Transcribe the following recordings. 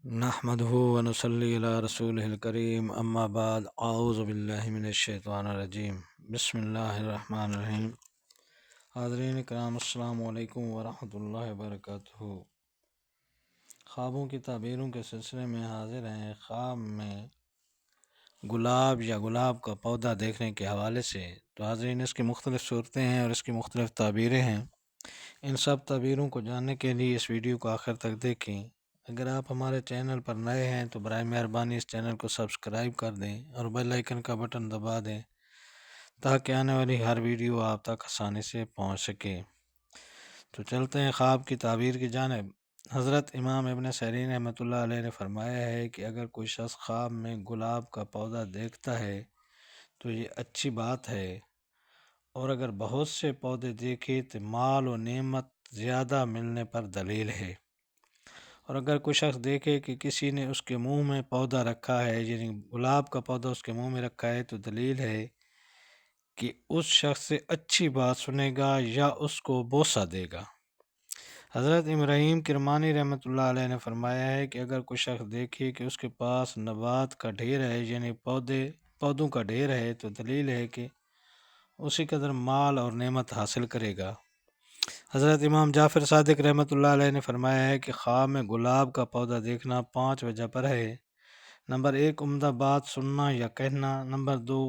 نحمده ونصلي علی رسوله الکریم اما بعد اعوذ باللہ من الشیطان الرجیم بسم اللہ الرحمن الرحیم۔ حاضرین کرام السلام علیکم ورحمۃ اللہ وبرکاتہ۔ خوابوں کی تعبیروں کے سلسلے میں حاضر ہیں۔ خواب میں گلاب یا گلاب کا پودا دیکھنے کے حوالے سے تو حاضرین اس کی مختلف صورتیں ہیں اور اس کی مختلف تعبیریں ہیں۔ ان سب تعبیروں کو جاننے کے لیے اس ویڈیو کو آخر تک دیکھیں۔ اگر آپ ہمارے چینل پر نئے ہیں تو برائے مہربانی اس چینل کو سبسکرائب کر دیں اور بیل آئیکن کا بٹن دبا دیں تاکہ آنے والی ہر ویڈیو آپ تک آسانی سے پہنچ سکے۔ تو چلتے ہیں خواب کی تعبیر کی جانب۔ حضرت امام ابن سیرین رحمۃ اللہ علیہ نے فرمایا ہے کہ اگر کوئی شخص خواب میں گلاب کا پودا دیکھتا ہے تو یہ اچھی بات ہے، اور اگر بہت سے پودے دیکھے تو مال و نعمت زیادہ ملنے پر دلیل ہے، اور اگر کوئی شخص دیکھے کہ کسی نے اس کے منہ میں پودا رکھا ہے، یعنی گلاب کا پودا اس کے منہ میں رکھا ہے، تو دلیل ہے کہ اس شخص سے اچھی بات سنے گا یا اس کو بوسہ دے گا۔ حضرت ابراہیم کرمانی رحمۃ اللہ علیہ نے فرمایا ہے کہ اگر کوئی شخص دیکھے کہ اس کے پاس نبات کا ڈھیر ہے، یعنی پودوں کا ڈھیر ہے، تو دلیل ہے کہ اسی قدر مال اور نعمت حاصل کرے گا۔ حضرت امام جعفر صادق رحمۃ اللہ علیہ نے فرمایا ہے کہ خواب میں گلاب کا پودا دیکھنا 5 وجہ پر ہے۔ نمبر 1، عمدہ بات سننا یا کہنا۔ نمبر 2،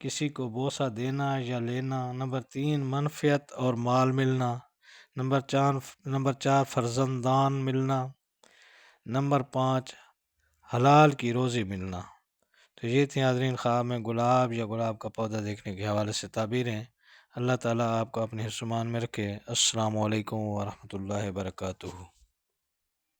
کسی کو بوسہ دینا یا لینا۔ نمبر 3، منفعت اور مال ملنا۔ نمبر 4، فرزندان ملنا۔ نمبر 5، حلال کی روزی ملنا۔ تو یہ تھی حاضرین خواب میں گلاب یا گلاب کا پودا دیکھنے کے حوالے سے تعبیریں۔ اللہ تعالیٰ آپ کو اپنے حفظ و امان میں رکھے۔ السلام علیکم ورحمۃ اللہ وبرکاتہ۔